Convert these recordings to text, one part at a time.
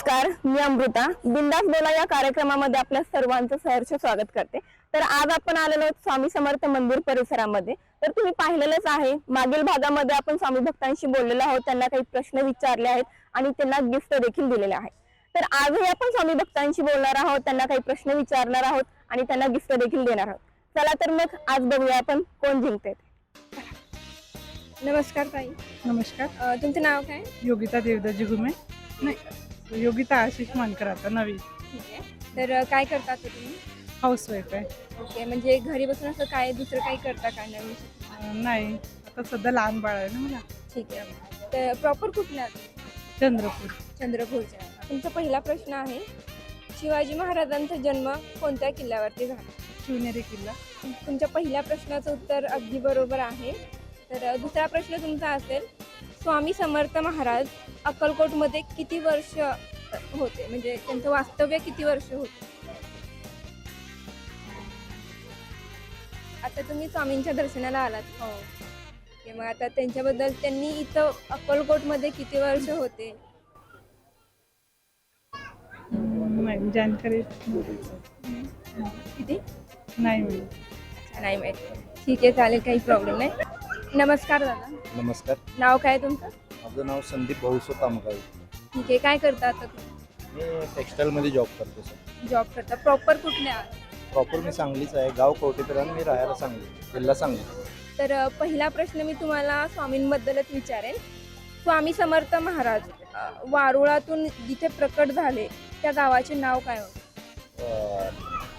नमस्कार, मी अमृता. बिंदास बोला या कार्यक्रमामध्ये आपल्या सर्वांचं सहर्ष स्वागत करते. तर आज आपण आलेलो आहोत स्वामी समर्थ मंदिर परिसरामध्ये. तर तुम्ही पाहिलेलंच आहे, मागील भागामध्ये आपण स्वामी भक्तांशी बोललेलो आहोत, त्यांना काही प्रश्न विचारले आहेत आणि त्यांना गिफ्ट देखील दिलेले आहे. तर आजही आपण स्वामी भक्तांशी बोलणार आहोत, त्यांना काही प्रश्न विचारणार आहोत आणि त्यांना गिफ्ट देखील देणार आहोत. चला तर मग आज बघूया आपण कोण जिंकते. नमस्कार ताई. नमस्कार. तुमचं नाव काय? योगिता देवदाजी घुमे. नाही, योगिता आशिष मानकर, आता नवी. ठीक आहे. तर काय करता आता तुम्ही? हाऊसवाईफ आहे. ओके, म्हणजे घरी बसून असं काय दुसरं काही करता का नवीन? नाही, आता सध्या लहान बाळ आहे ना मला. ठीक आहे. तर प्रॉपर कुठल्या? चंद्रपूर. चंद्रपूरच्या. तुमचा पहिला प्रश्न आहे, शिवाजी महाराजांचा जन्म कोणत्या किल्ल्यावरती झाला? शिवनेरी किल्ला. तुमच्या पहिल्या प्रश्नाचं उत्तर अगदी बरोबर आहे. तर दुसरा प्रश्न तुमचा असेल, स्वामी समर्थ महाराज अक्कलकोटमध्ये किती वर्ष होते, म्हणजे त्यांचं वास्तव्य किती वर्ष होते? आता तुम्ही स्वामींच्या दर्शनाला आलात. हो. मग आता त्यांच्याबद्दल, त्यांनी इथं अक्कलकोटमध्ये किती वर्ष होते? नाही जानकारी. किती? नाही मिळेल. नाही माहिती. ठीक आहे, चालेल, काही प्रॉब्लेम नाही. नमस्कार दादा. नमस्कार. नाव काय तुमचं? माझं नाव संदीप भाऊसो तामगावी. ठीक आहे. काय करता आता तुम्ही? मी टेक्स्टाईलमध्ये जॉब करतो सर. जॉब करता. प्रॉपर कुठल्या? प्रॉपर मी सांगलीच आहे, गाव कवटेकर आणि मी राहायला सांगली, जिल्हा सांगली. तर पहिला प्रश्न मी तुम्हाला स्वामींबद्दलच विचारेन. स्वामी समर्थ महाराज वारुळातून जिथे प्रकट झाले त्या गावाचे नाव काय होतं?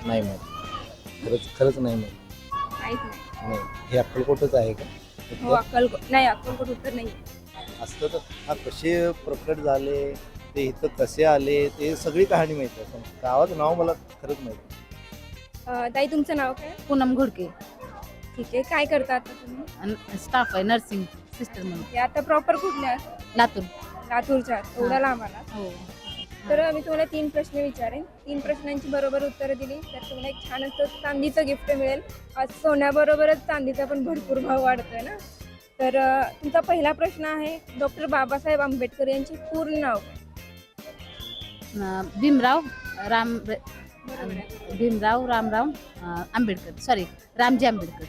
नाही माहीत, खरंच नाही माहीत. माहीत नाही. नाही, हे अक्कलकोटच आहे का? हो, अक्कलकोट नाही, अक्कलकोट उत्तर नाही. असतं तर हा कसे प्रकट झाले, ते इथं कसे आले, ते सगळी कहाणी माहीत आहे, पण गावाचं नाव मला खरंच माहीत. ताई तुमचं नाव काय? पूनम घोडके. ठीक आहे. काय करता आता तुम्ही? आणि स्टाफ आहे, नर्सिंग सिस्टर म्हणून. हे आता प्रॉपर कुठल्या? लातूर. लातूरच्या. एवढा लांब आला. हो. तर मी तुम्हाला 3 प्रश्न विचारेन. 3 प्रश्नांची बरोबर उत्तरं दिली तर तुम्हाला एक छान असं चांदीचं गिफ्ट मिळेल. आज सोन्याबरोबरच चांदीचा पण भरपूर भाव वाढतोय ना. तर तुमचा पहिला प्रश्न आहे, डॉक्टर बाबासाहेब आंबेडकर यांचे पूर्ण नाव काय? भीमराव राम बरोबर आहे. भीमराव रामराव आंबेडकर, सॉरी, रामजी आंबेडकर.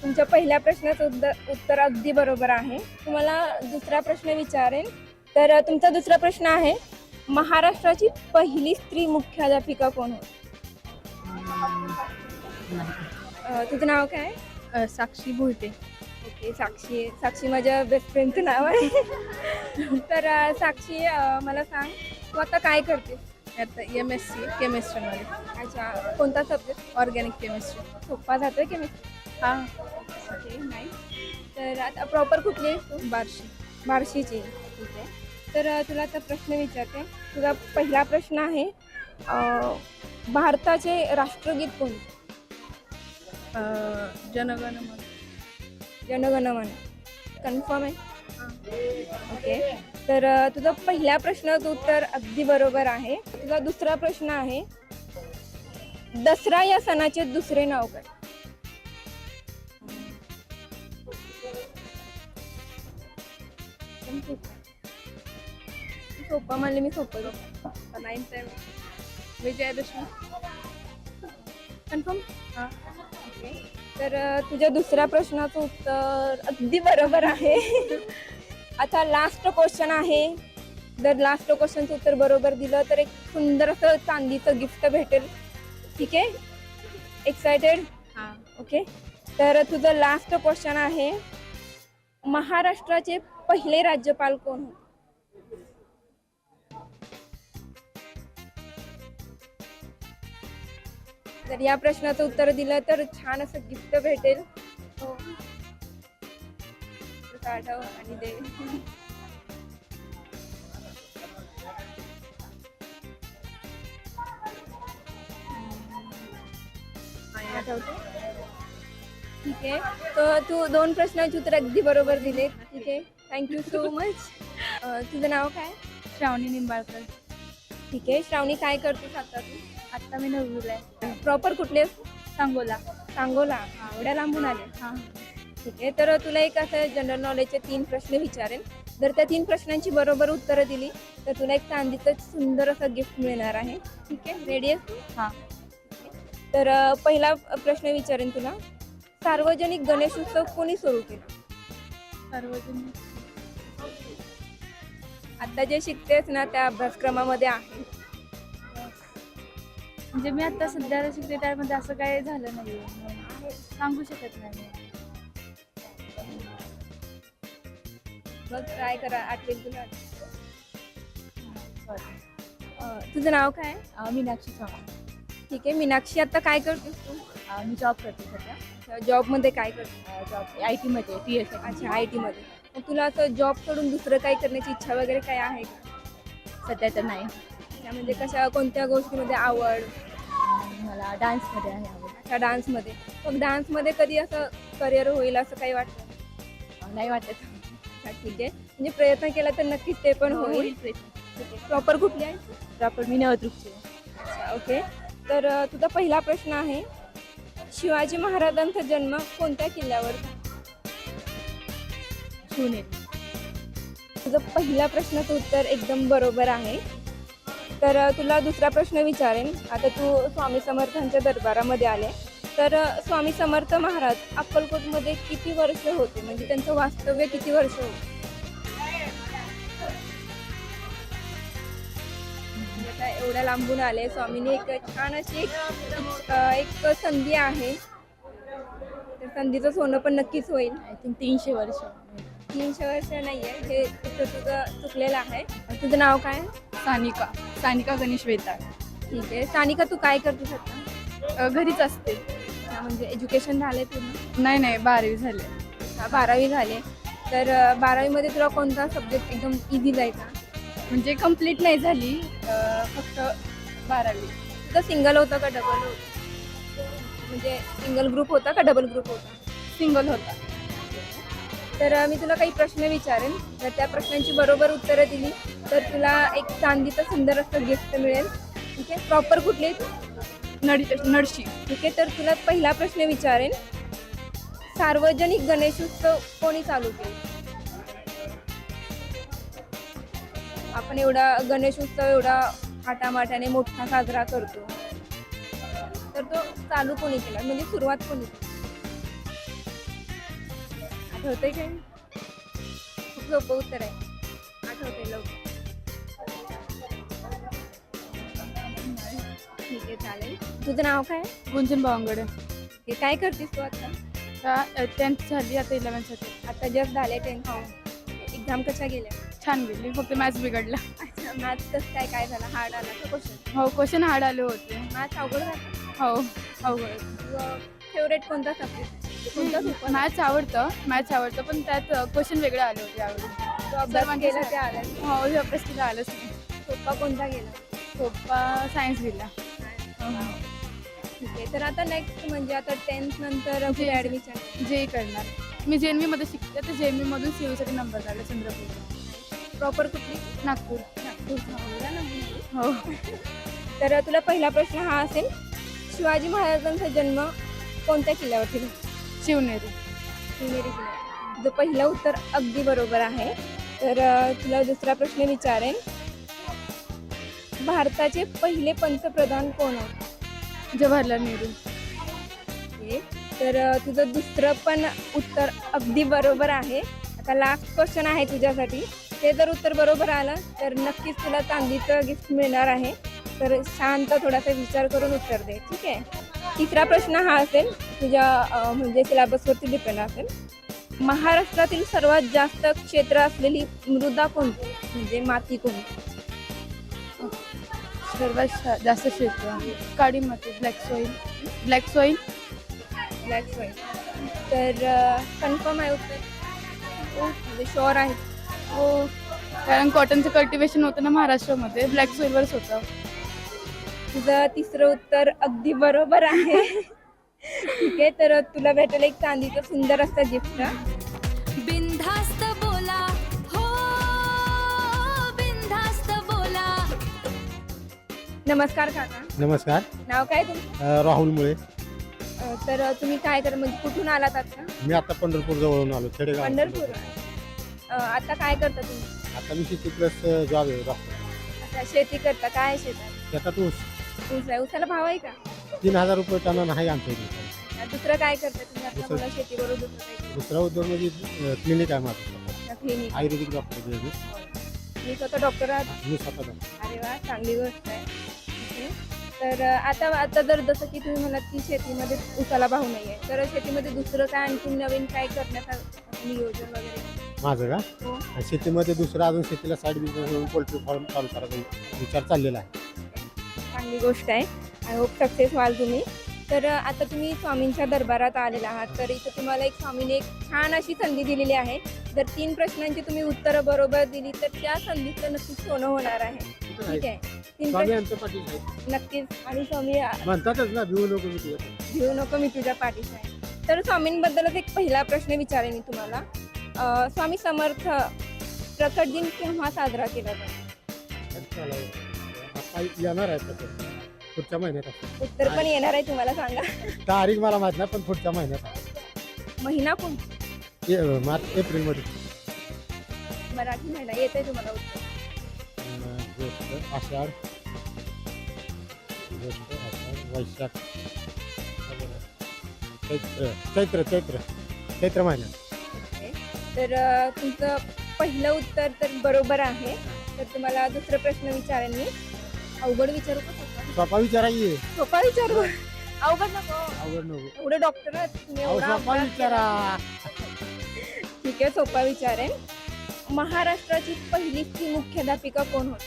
तुमच्या पहिल्या प्रश्नाचं उत्तर अगदी बरोबर आहे. तुम्हाला दुसरा प्रश्न विचारेन. तर तुमचा दुसरा प्रश्न आहे, महाराष्ट्राची पहिली स्त्री मुख्याध्यापिका कोण होती? तुझं नाव काय? साक्षी भुईटे. ओके, साक्षी माझ्या बेस्ट फ्रेंडचं नाव आहे. तर साक्षी, मला सांग, तू आता काय करते? आता MSc केमिस्ट्रीमध्ये. अच्छा, कोणता सब्जेक्ट? Organic chemistry. सोप्पा जातोय केमिस्ट्री? हां. ओके, नाही. तर आता प्रॉपर कुठली आहेस तू? बार्शी. बार्शीची. ठीक आहे. तर तुला आता प्रश्न विचारते. तुझा पहिला प्रश्न आहे, भारताचे राष्ट्रगीत कोणते? जनगण मन. जनगण मन. कन्फर्म आहे? ओके. तर तुझं पहिल्या प्रश्नाचं उत्तर अगदी बरोबर आहे. तुझा दुसरा प्रश्न आहे, दसरा या सणाचे दुसरे नाव काय? सोपा म्हणले मी, सोपं. 9th time Vijayadashami. कन्फर्म? हां. ओके. तर तुझ्या दुसऱ्या प्रश्नाचं उत्तर अगदी बरोबर आहे. आता लास्ट क्वेश्चन आहे. जर लास्ट क्वेश्चनचं उत्तर बरोबर दिलं तर एक सुंदर असं चांदीचं गिफ्ट भेटेल. ठीक आहे? एक्सायटेड? हां. ओके. तर तुझं लास्ट क्वेश्चन आहे, महाराष्ट्राचे पहिले राज्यपाल कोण होते? तर या प्रश्नाचं उत्तर दिलं तर छान असं गिफ्ट भेटेल. हो. आठव आणि दे. आठवते? ठीक आहे. तर तू 2 प्रश्नांची उत्तर अगदी बरोबर दिले. ठीक आहे, थँक्यू सो मच. तुझं नाव काय? श्रावणी निंबाळकर. ठीक आहे. श्रावणी, काय करतेस आता तू? आता मी 9वीला आहे. प्रॉपर कुठले? सांगोला. सांगोला. एवढ्या लांबून आले? हां. ठीक आहे. तर तुला एक असं जनरल नॉलेजचे 3 प्रश्न विचारेन. जर त्या 3 प्रश्नांची बरोबर उत्तरं दिली तर तुला एक चांदीचं सुंदर असं गिफ्ट मिळणार आहे. ठीक आहे, रेडी आहेस तू? हां. तर पहिला प्रश्न विचारेन तुला. सार्वजनिक गणेशोत्सव कोणी सुरू केला? सार्वजनिक आता जे शिकतेस ना त्या अभ्यासक्रमामध्ये आहे. म्हणजे मी आता सध्याला शिकते त्यामध्ये असं काय झालं नाही सांगू शकत नाही. मग ट्राय करा, आठवेल तुला. तुझं नाव काय आहे? मीनाक्षी चव्हाण. ठीक आहे मीनाक्षी, आता काय करतेस तू? मी जॉब करते सध्या. जॉबमध्ये काय करते? जॉब IT मध्ये TS. अच्छा, IT मध्ये. मग तुला असं जॉब सोडून दुसरं काही करण्याची इच्छा वगैरे काय आहे का? सध्या तर नाही. अच्छा, म्हणजे कशा कोणत्या गोष्टीमध्ये आवड? मला डान्समध्ये आहे आवड. अच्छा, डान्समध्ये. मग डान्समध्ये कधी असं करिअर होईल असं काही वाटतं? नाही वाटत. अच्छा, ठीक आहे. म्हणजे प्रयत्न केला तर नक्कीच ते पण होईल. प्रॉपर कुठली आहे? प्रॉपर मी नवदुर्गची. अच्छा, ओके. तर तुझा पहिला प्रश्न आहे, शिवाजी महाराजांचा जन्म कोणत्या किल्ल्यावर झाला? शिवनेरी. तुझं पहिल्या प्रश्नाचं उत्तर एकदम बरोबर आहे. तर तुला दुसरा प्रश्न विचारेन. आता तू स्वामी समर्थांच्या दरबारामध्ये आले, तर स्वामी समर्थ महाराज अक्कलकोटमध्ये किती वर्ष होते, म्हणजे त्यांचं वास्तव्य किती वर्ष होतं? म्हणजे आता एवढ्या लांबून आले, स्वामींनी एक छान अशी एक संधी आहे, त्या संधीचं सोनं पण नक्कीच होईल. आय थिंक 300 वर्ष. 300 वर्ष नाही आहे, हे तुझं चुकलेलं आहे. तुझं नाव काय आहे? सानिका गणेश वेताळ. ठीक आहे. सानिका, तू काय करतेस आता? घरीच असते. म्हणजे एज्युकेशन झालंय पूर्ण? नाही 12वी झाले. 12वी झाले. तर 12वीमध्ये तुला कोणता सब्जेक्ट एकदम इझी जायचा? म्हणजे कंप्लीट नाही झाली, फक्त 12वी. तुझं सिंगल होतं का डबल होतं? म्हणजे सिंगल ग्रुप होता का डबल ग्रुप होता? सिंगल होता. तर मी तुला काही प्रश्न विचारेन, जर त्या प्रश्नांची बरोबर उत्तरं दिली तर तुला एक चांदीचं सुंदर असं गिफ्ट मिळेल. ठीक आहे. प्रॉपर कुठली आहे तू? नडशी. ठीक आहे. तर तुला पहिला प्रश्न विचारेन, सार्वजनिक गणेशोत्सव कोणी चालू केला? आपण एवढा गणेशोत्सव एवढा थाटामाटाने मोठा साजरा करतो, तर तो चालू कोणी केला, म्हणजे सुरुवात कोणी केली? आठवतंय काय? खूप सोपं उत्तर आहे, आठवतंय लवकर. ठीक आहे, चालेल. तुझं नाव काय? गुंजन बावंगडे. हे काय करतेस तू आता? 10th झाली, आता 11th. आता जस्ट झाले 10th. एक्झाम कशा गेल्या? छान गेली, फक्त मॅथ्स बिघडला. अच्छा, मॅथ्स कसं काय झालं? हार्ड आला का क्वेश्चन? हो, क्वेश्चन हार्ड आले होते. मॅथ्स अवघड झालं? हो, अवघड. फेवरेट कोणता सब्जेक्ट? कोणता सोपा? मॅथ्स आवडतं पण त्यात क्वेश्चन वेगळे आले होते यावेळी. तो अभ्यास केला ते आला. हो, हे अभ्यास केला आलंच नाही. सोपा कोणता गेला? सोपा सायन्स गेला. ठीक आहे. तर आता नेक्स्ट म्हणजे आता 10th नंतर जे- ऍडमिशन जे करणार. मी JNV मध्ये शिकते, तर JNV मधून CU साठी नंबर लागला चंद्रपूर. प्रॉपर कुठली? नागपूर. हो. तर तुला पहिला प्रश्न हा असेल, शिवाजी महाराजांचा जन्म कोणत्या किल्ल्यावरती झाला? शिवनेरी. शिवनेरी किल्ला. तुझं पहिलं उत्तर अगदी बरोबर आहे. तर तुला दुसरा प्रश्न विचारेन, भारताचे पहिले पंतप्रधान कोण होते? जवाहरलाल नेहरू. हे. तर तुझं दुसरं पण उत्तर अगदी बरोबर आहे. आता लास्ट क्वेश्चन आहे तुझ्यासाठी, ते जर उत्तर बरोबर आलं तर नक्कीच तुला चांदीचं गिफ्ट मिळणार आहे. तर शांत थोडासा विचार करून उत्तर दे. ठीक आहे. तिसरा प्रश्न हा असेल, तुझ्या म्हणजे सिलेबसवरती डिपेंड असेल, महाराष्ट्रातील सर्वात जास्त क्षेत्र असलेली मृदा कोणती, म्हणजे माती कोणती? सर्वात जास्त क्षेत्र काळी माती, ब्लॅक सॉईल. Black soil. तर कन्फर्म आहे उत्तर? म्हणजे शुअर आहे? हो, कारण कॉटनचं कल्टिवेशन होतं ना महाराष्ट्रामध्ये, ब्लॅक सॉईलवरच होतं. तुझं तिसरं उत्तर अगदी बरोबर आहे. ठीक आहे. तर तुला भेटेल एक चांदीचं सुंदर असं गिफ्ट. बिनधास्त बोला, हो बिनधास्त बोला. नमस्कार काका. नमस्कार. नाव काय तुमचं? राहुल मुळे. तर तुम्ही काय कर म्हणजे कुठून आलात आता? मी आता पंढरपूर जवळून आलो, खेडेगाव. पंढरपूर. आता काय करता तुम्ही? आता मी शेती प्लस जॉब आहे डॉक्टर. आता शेती करता, काय आहे शेतात? त्याच्यात ऊस ऊस आहे. ऊसाला भाव आहे का? 3000 रुपये टन आहे आमच्या इथे. आणि दुसरं काय करता तुम्ही? आता दुसरं- मला शेतीबरोबर दुसरं काय करता? दुसरा उद्योग म्हणजे क्लिनिक आहे माझं. क्लिनिक. आयुर्वेदिक डॉक्टर आहे मी. मी स्वतः डॉक्टर आहात. मी स्वतः डॉक्टर. अरे वा, चांगली गोष्ट आहे. ठीक आहे. तर आता जर जसं की तुम्ही म्हणाल की शेतीमध्ये ऊसाला भाव नाही आहे, तर शेतीमध्ये दुसरं काय आणखी नवीन काय करण्याचं नियोजन वगैरे? माझं का हो. आणि शेतीमध्ये दुसरं अजून शेतीला साईड बिझनेस म्हणून पोल्ट्री फार्म चालू करायचा विचार चाललेला आहे. चांगली गोष्ट आहे. आय होप सक्सेस व्हाल तुम्ही. तर आता तुम्ही स्वामींच्या दरबारात आलेला आहात, तर इथं तुम्हाला एक स्वामीने एक छान अशी संधी दिलेली आहे. जर 3 प्रश्नांची तुम्ही उत्तरं बरोबर दिली तर त्या संधीचं नक्कीच सोनं होणार आहे. ठीक आहे. 3 स्वामी प्रश्न आमच्या पाठीशी आहेत. नक्कीच. आणि स्वामी म्हणतातच ना भिवू नको मी तुझ्या. घेऊ नको, मी तुझ्या पाठीशी आहे. तर स्वामींबद्दलच एक पहिला प्रश्न विचारेन मी तुम्हाला. स्वामी समर्थ प्रकट दिन केव्हा साजरा केला जातो? आता येणार आहे तसं. पुढच्या महिन्यात आहे. उत्तर पण येणार आहे, तुम्हाला सांगा. तारीख मला माहित नाही पण पुढच्या महिन्यात आहे. महिना कोण? मार्च एप्रिलमध्ये. मराठी महिना येत आहे तुम्हाला उत्तर? ज्येष्ठ आषाढ वैशाख चैत्र महिन्यात. ओके. तर तुमचं पहिलं उत्तर तर बरोबर आहे. तर तुम्हाला दुसरा प्रश्न विचारेन मी. अवघड विचारू का सोपा? सोपा विचारायची. सोपा विचारू, अवघड नको. आवड नको. एवढे डॉक्टर आहात तुम्ही, एवढा सोपा अभ्यास विचारा. केला. ठीक आहे, सोपा विचारेन. महाराष्ट्राची पहिली स्त्री मुख्याध्यापिका कोण होती?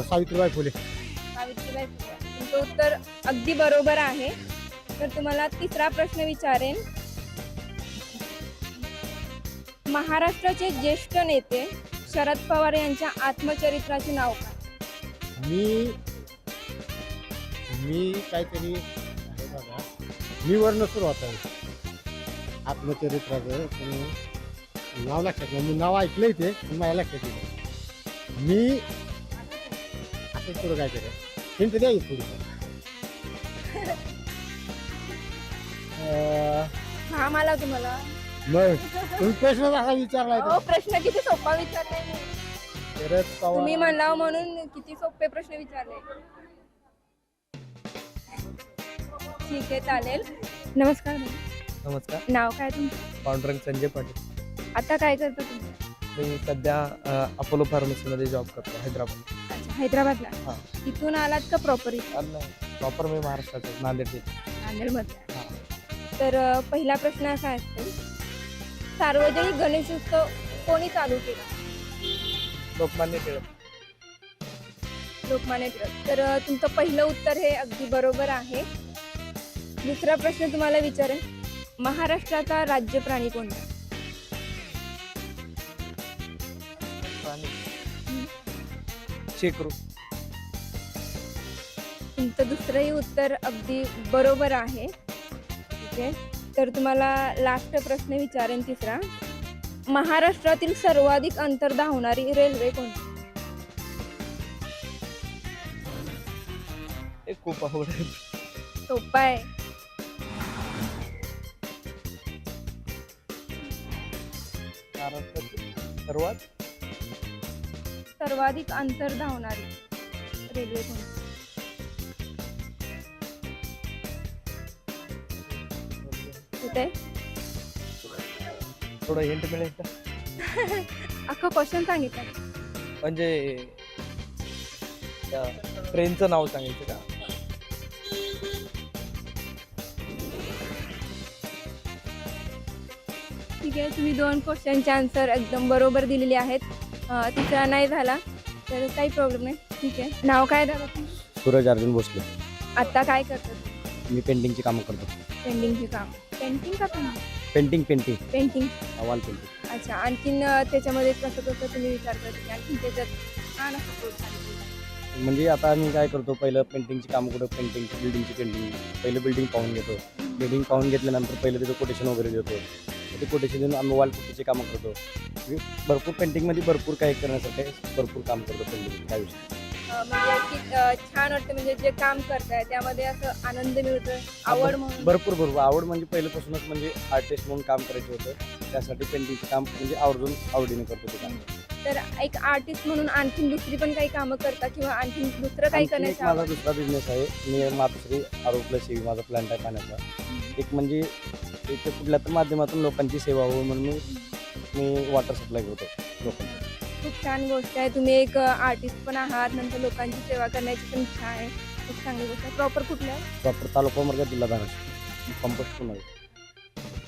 सावित्रीबाई फुले. सावित्रीबाई फुले. तुमचं उत्तर अगदी बरोबर आहे. तर तुम्हाला तिसरा प्रश्न विचारेन. महाराष्ट्राचे ज्येष्ठ नेते शरद पवार यांच्या आत्मचरित्राचे नाव काय? मी काहीतरी आहे बघा, मी वर्ण सुरुवात आहे आत्मचरित्राचं. पण नाव लक्षात नाही. मी नाव ऐकलंय ते पण मला लक्षात येईल. मी असं थोडं काय करेल हिंट द्या थोडी. हा, मला तुम्हाला मग तुम्ही प्रश्न असा विचारलाय अहो, प्रश्न किती सोपा विचारलाय मी. शरद पवार. तुम्ही म्हणला म्हणून किती सोपे प्रश्न विचारले. ठीक आहे, चालेल. नमस्कार मॅम. नमस्कार. नाव काय तुमचं? पांडुरंग संजय पाटील. आता काय करता तुम्ही? मी सध्या अपोलो फार्मसीमध्ये जॉब करतो हैदराबाद. अच्छा, हैदराबादला. हा. तिथून आलात का प्रॉपर प्रॉपर मी महाराष्ट्राचा नांदेड जिल्हा. नांदेडमध्ये? हा. तर पहिला प्रश्न असा असेल, सार्वजनिक गणेशोत्सव कोणी चालू केला? लोकमान्य टिळक. लोकमान्य टिळक. तर तुमचं पहिलं उत्तर हे अगदी बरोबर आहे. दुसरा प्रश्न तुम्हाला विचारेन. महाराष्ट्राचा राज्य प्राणी कोणता? शेकरू. तुमचं दुसरंही उत्तर अगदी बरोबर आहे. ठीक आहे. तर तुम्हाला लास्ट प्रश्न विचारेन, तिसरा. महाराष्ट्रातील सर्वाधिक अंतर धावणारी रेल्वे कोणती? हे खूप आवड आहे. सोपा आहे. महाराष्ट्रातील सर्वाधिक अंतर धावणारी रेल्वे कोणती? कुठे? थोडं हिंट मिळेल का? अख्खा क्वेश्चन सांगितलं. म्हणजे त्या ट्रेनचं नाव सांगायचं का? ठीक आहे, तुम्ही 2 क्वेश्चनचे आन्सर एकदम बरोबर दिलेले आहेत. तिसरा नाही झाला तर काही प्रॉब्लेम नाही. ठीक आहे. नाव काय दादा तुमचं? सूरज अर्जुन भोसले. आता काय करतात? मी पेंटिंगची कामं करतो. पेंटिंगचे काम. पेंटिंग का तुम्ही? Painting painting. Wall painting. अच्छा. आणखीन त्याच्यामध्ये कसं तुम्ही विचार करता? आणखीन त्याच्यात छान असं प्रोत्साहन देता. म्हणजे आता मी काय करतो, पहिलं पेंटिंगची कामं कुठं पेंटिंगची बिल्डिंगची पेंटिंग पहिलं बिल्डिंग पाहून घेतो. बिल्डिंग पाहून घेतल्यानंतर पहिलं त्याचं कोटेशन वगैरे देतो. ते कोटेशन देऊन आम्ही वॉल पुट्टीची कामं करतो. भरपूर पेंटिंगमध्ये भरपूर काही करण्यासाठी भरपूर काम करतो पेंटिंग. काय विषय म्हणजे की छान वाटतं, म्हणजे जे काम करताय त्यामध्ये असं आनंद मिळतोय, आवड म्हणून? भरपूर आवड म्हणजे पहिल्यापासूनच म्हणजे आर्टिस्ट म्हणून काम करायचं होतं. त्यासाठी पेंटिंगचं काम म्हणजे आवर्जून आवडीने करतो ते काम. तर एक आर्टिस्ट म्हणून आणखीन दुसरी पण काही कामं करता किंवा आणखीन दुसरं काही आणखीन एक करण्याची माझा आवड? दुसरा बिझनेस आहे. मी मातोश्री आरोग्य सेवी माझा प्लॅन्ट आहे पाण्याचा. एक म्हणजे एक कुठल्या तर माध्यमातून लोकांची सेवा हो म्हणून मी वॉटर सप्लाय करतो लोकांना. खूप छान गोष्ट आहे. तुम्ही एक आर्टिस्ट पण आहात, नंतर लोकांची सेवा करण्याची पण इच्छा आहे. खूप चांगली गोष्ट आहे. प्रॉपर कुठल्या? प्रॉपर तालुका उमरगा जिल्हा धाराशिव. कंपोस्ट पण आहे.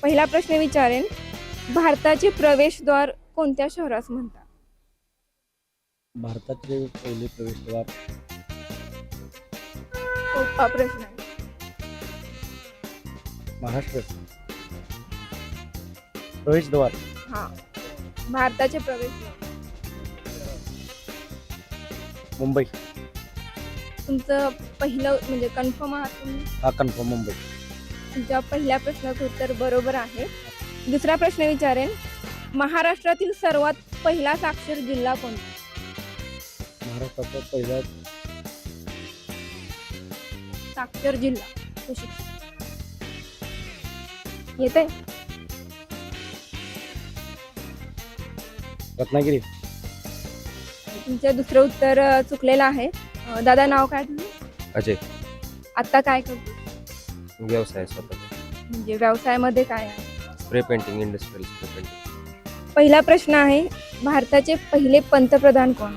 पहिला प्रश्न विचारेन, भारताचे प्रवेशद्वार कोणत्या शहरास म्हणतात? भारताचे पहिले प्रवेशद्वार सोपा प्रश्न आहे. महाराष्ट्र. प्रवेशद्वार हा, भारताचे प्रवेशद्वार. मुंबई. तुमचं पहिलं म्हणजे कन्फर्म आहात तुम्ही? हा कन्फर्म मुंबई. तुमच्या पहिल्या प्रश्नाचं उत्तर बरोबर आहे. दुसरा प्रश्न विचारेन, महाराष्ट्रातील सर्वात पहिला साक्षर जिल्हा कोणता? महाराष्ट्राचा पहिला साक्षर जिल्हा सुशिक्षित. येते? रत्नागिरी. तुमचं दुसरं उत्तर चुकलेलं आहे. दादा नाव काय तुझं? अजय. आता काय करतो? व्यवसाय स्वतः म्हणजे व्यवसायामध्ये काय आहे? Spray painting, industrial spray painting. पहिला प्रश्न आहे, भारताचे पहिले पंतप्रधान कोण?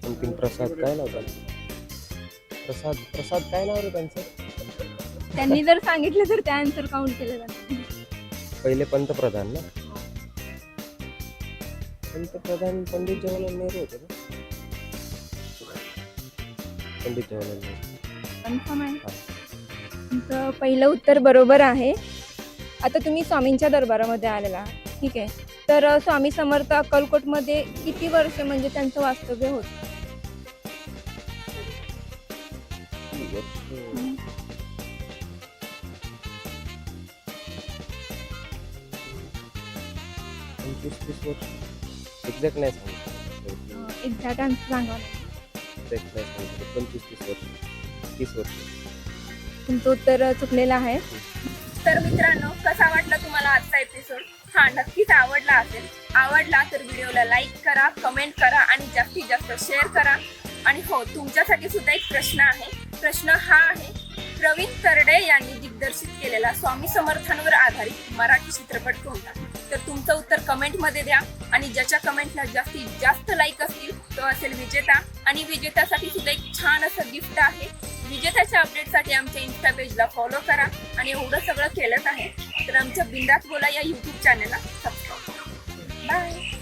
अंतिम प्रसाद काय नाव त्यांचं? प्रसाद काय नाव रे त्यांचं? त्यांनी जर सांगितलं तर त्या आन्सर काउंट केलं जातं. पहिले पंतप्रधान ना? पंतप्रधान पंडित जवाहरलाल नेहरू होते ना? पंडित जवाहरलाल नेहरू. कन्फर्म आहे? तुमचं पहिलं उत्तर बरोबर आहे. आता तुम्ही स्वामींच्या दरबारामध्ये आलेला आहात, ठीक आहे. तर स्वामी समर्थ अक्कलकोटमध्ये किती वर्ष म्हणजे त्यांचं वास्तव्य होतं? पंचवीस वर्ष एक्झॅक्ट नाही सांगितलं. एक्झॅक्ट आन्सर सांगा. एक्झॅक्ट नाही सांगितलं. 25-30 वर्ष, 30 वर्ष. तुमचं उत्तर चुकलेलं आहे. तर मित्रांनो, कसा वाटला तुम्हाला आजचा एपिसोड? हा, नक्कीच आवडला असेल. आवडला तर व्हिडिओला लाईक करा, कमेंट करा आणि जास्तीत जास्त शेअर करा. आणि हो, तुमच्यासाठी सुद्धा एक प्रश्न आहे. प्रश्न हा आहे, प्रवीण तरडे यांनी दिग्दर्शित केलेला स्वामी समर्थांवर आधारित मराठी चित्रपट कोणता? तर तुमचं उत्तर कमेंटमध्ये द्या आणि ज्याच्या कमेंटला जास्तीत जास्त लाईक असतील तो असेल विजेता. आणि विजेत्यासाठी सुद्धा एक छान असं गिफ्ट आहे. विजेत्याच्या अपडेटसाठी आमच्या इन्स्टा पेजला फॉलो करा. आणि एवढं सगळं केलंच आहे तर आमच्या बिंदास बोला या यूट्यूब चॅनलला सबस्क्राईब करा. बाय.